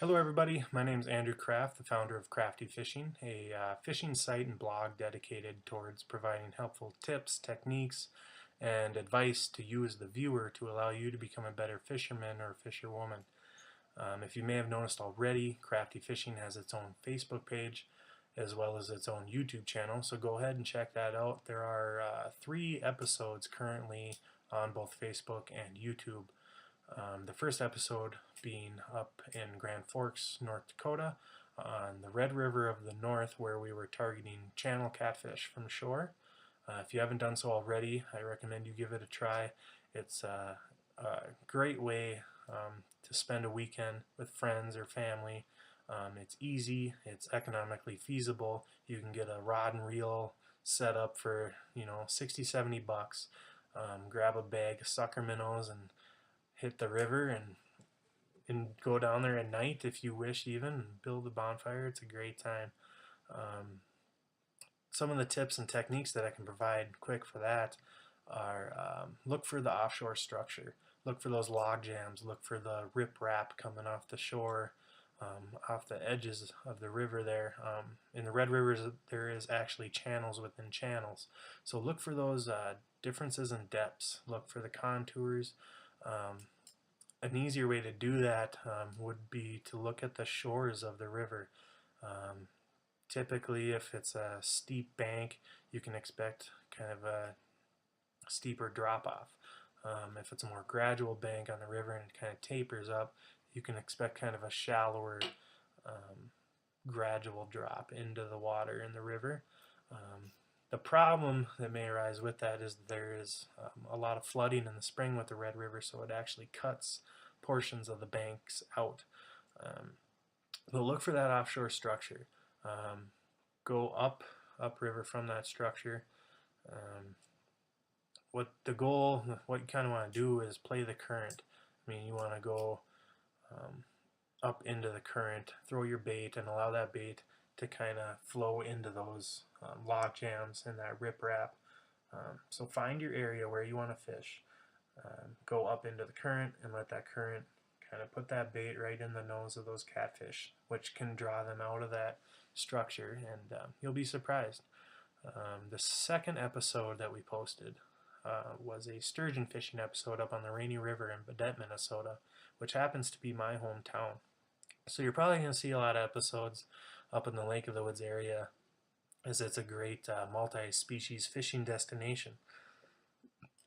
Hello everybody, my name is Andrew Kraft, the founder of Krafty Fishing, a fishing site and blog dedicated towards providing helpful tips, techniques, and advice to you as the viewer to allow you to become a better fisherman or fisherwoman. If you may have noticed already, Krafty Fishing has its own Facebook page as well as its own YouTube channel, so go ahead and check that out. There are 3 episodes currently on both Facebook and YouTube. The first episode being up in Grand Forks, North Dakota, on the Red River of the North, where we were targeting channel catfish from shore. If you haven't done so already, I recommend you give it a try. It's a great way to spend a weekend with friends or family. It's easy, it's economically feasible. You can get a rod and reel set up for 60-70 bucks. Grab a bag of sucker minnows and hit the river and go down there at night if you wish, even and build a bonfire. It's a great time. Some of the tips and techniques that I can provide quick for that are look for the offshore structure, look for those log jams, look for the rip-rap coming off the shore, off the edges of the river there. In the Red Rivers there is actually channels within channels, so look for those differences in depths, look for the contours. An easier way to do that would be to look at the shores of the river. Typically, if it's a steep bank, you can expect kind of a steeper drop-off. If it's a more gradual bank on the river and it kind of tapers up, you can expect kind of a shallower, gradual drop into the water in the river. The problem that may arise with that is there is a lot of flooding in the spring with the Red River, so it actually cuts portions of the banks out. But look for that offshore structure. Go upriver from that structure. What you kind of want to do is play the current. I mean, you want to go up into the current, throw your bait, and allow that bait to kind of flow into those log jams and that riprap. So find your area where you want to fish. Go up into the current and let that current kind of put that bait right in the nose of those catfish, which can draw them out of that structure, and you'll be surprised. The second episode that we posted was a sturgeon fishing episode up on the Rainy River in Baudette, Minnesota, which happens to be my hometown. So you're probably going to see a lot of episodes up in the Lake of the Woods area, as it's a great multi-species fishing destination.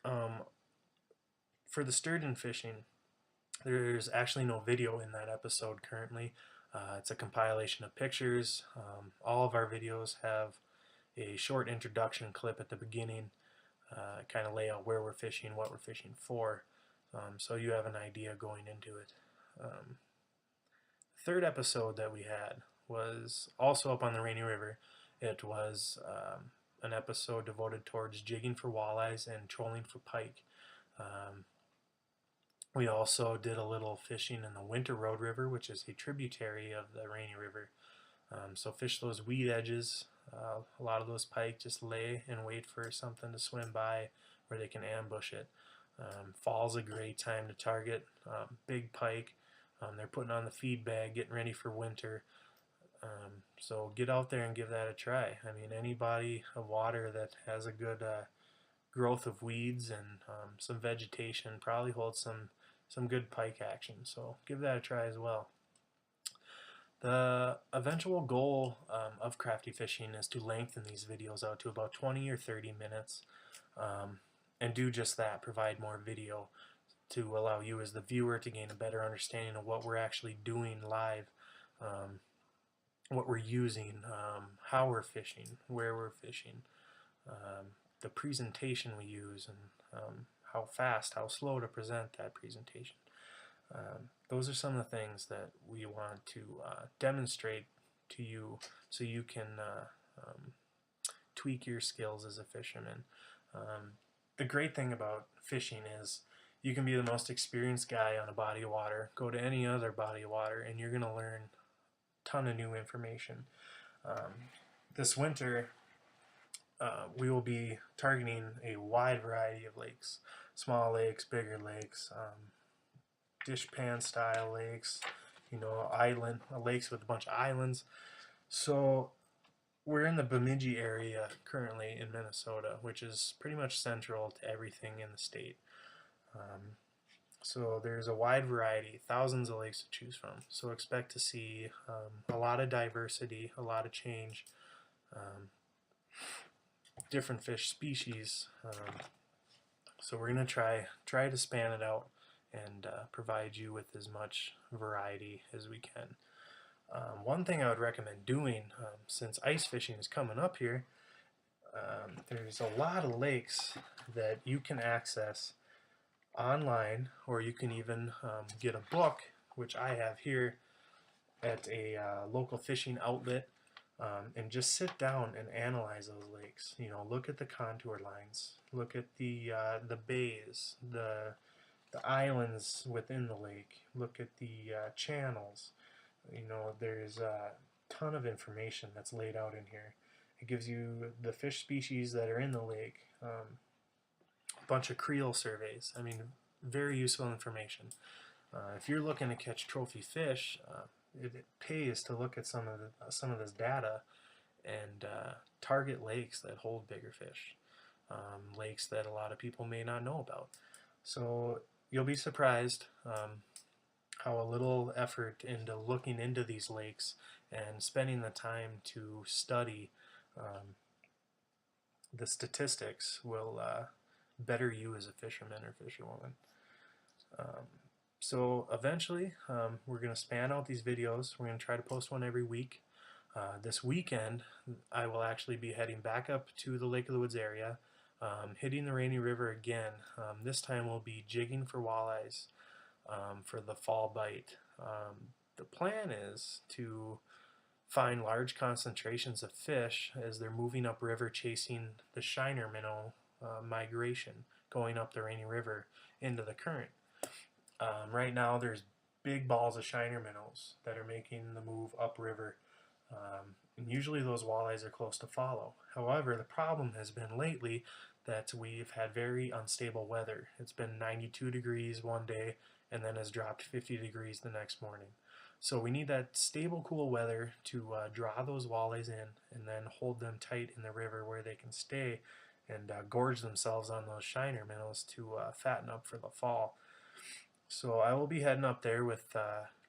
For the sturgeon fishing, there's actually no video in that episode currently. It's a compilation of pictures. All of our videos have a short introduction clip at the beginning, kind of lay out where we're fishing, what we're fishing for, so you have an idea going into it. The third episode that we had was also up on the Rainy River. It was an episode devoted towards jigging for walleyes and trolling for pike. We also did a little fishing in the Winter Road River, which is a tributary of the Rainy River. So fish those weed edges. A lot of those pike just lay and wait for something to swim by where they can ambush it. Fall's a great time to target big pike. They're putting on the feed bag, getting ready for winter. So get out there and give that a try. I mean, any body of water that has a good growth of weeds and some vegetation probably holds some good pike action. So give that a try as well. The eventual goal of Krafty Fishing is to lengthen these videos out to about 20 or 30 minutes and do just that, provide more video to allow you as the viewer to gain a better understanding of what we're actually doing live, what we're using, how we're fishing, where we're fishing, the presentation we use, and how fast, how slow to present that presentation. Those are some of the things that we want to demonstrate to you so you can tweak your skills as a fisherman. The great thing about fishing is you can be the most experienced guy on a body of water, go to any other body of water, and you're going to learn a ton of new information. This winter, we will be targeting a wide variety of lakes, small lakes, bigger lakes, dishpan style lakes, lakes with a bunch of islands. So we're in the Bemidji area currently in Minnesota, which is pretty much central to everything in the state. So there's a wide variety, thousands of lakes to choose from. So expect to see a lot of diversity, a lot of change, different fish species. So we're going to try to span it out and provide you with as much variety as we can. One thing I would recommend doing, since ice fishing is coming up here, there's a lot of lakes that you can access online, or you can even get a book, which I have here at a local fishing outlet, and just sit down and analyze those lakes. Look at the contour lines, look at the bays, the islands within the lake, look at the channels. There's a ton of information that's laid out in here. It gives you the fish species that are in the lake, a bunch of creel surveys. I mean, very useful information. If you're looking to catch trophy fish, it pays to look at some of this data and target lakes that hold bigger fish, lakes that a lot of people may not know about. So you'll be surprised how a little effort into looking into these lakes and spending the time to study the statistics will better you as a fisherman or fisherwoman. So eventually we're going to span out these videos. We're going to try to post one every week. This weekend I will actually be heading back up to the Lake of the Woods area, hitting the Rainy River again. This time we'll be jigging for walleyes for the fall bite. The plan is to find large concentrations of fish as they're moving upriver chasing the shiner minnow migration going up the Rainy River into the current. Right now there's big balls of shiner minnows that are making the move upriver, and usually those walleyes are close to follow. However, the problem has been lately that we've had very unstable weather. It's been 92 degrees one day and then has dropped 50 degrees the next morning. So we need that stable, cool weather to draw those walleyes in and then hold them tight in the river where they can stay and gorge themselves on those shiner minnows to fatten up for the fall. So I will be heading up there with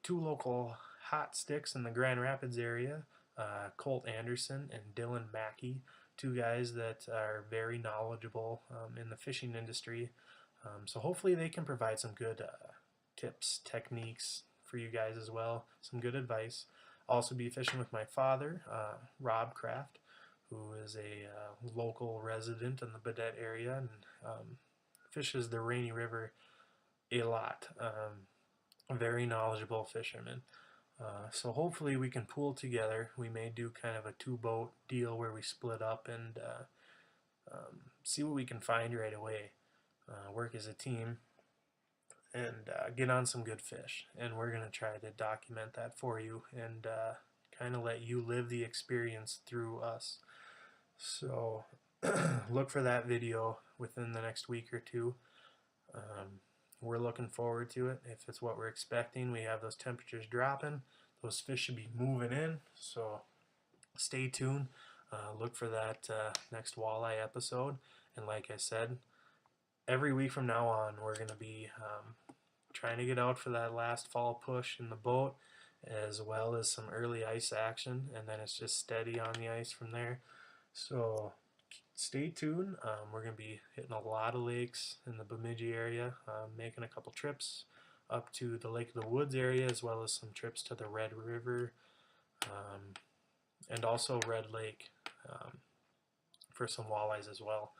two local hot sticks in the Grand Rapids area, Colt Anderson and Dylan Mackey, two guys that are very knowledgeable in the fishing industry. So hopefully they can provide some good tips, techniques for you guys as well, some good advice. I'll also be fishing with my father, Rob Kraft, who is a local resident in the Baudette area and fishes the Rainy River a lot. A very knowledgeable fisherman. So hopefully we can pool together. We may do kind of a two-boat deal where we split up and see what we can find right away. Work as a team and get on some good fish. And we're going to try to document that for you and kind of let you live the experience through us. So look for that video within the next week or two. We're looking forward to it. If it's what we're expecting, we have those temperatures dropping. Those fish should be moving in, so stay tuned. Look for that next walleye episode. And like I said, every week from now on, we're going to be trying to get out for that last fall push in the boat, as well as some early ice action, and then it's just steady on the ice from there. So stay tuned. We're going to be hitting a lot of lakes in the Bemidji area, making a couple trips up to the Lake of the Woods area, as well as some trips to the Red River and also Red Lake for some walleyes as well.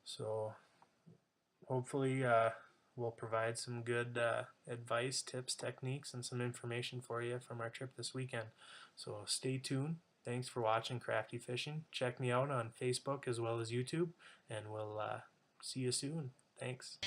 So hopefully we'll provide some good advice, tips, techniques, and some information for you from our trip this weekend. So stay tuned. Thanks for watching Krafty Fishing. Check me out on Facebook as well as YouTube, and we'll see you soon. Thanks.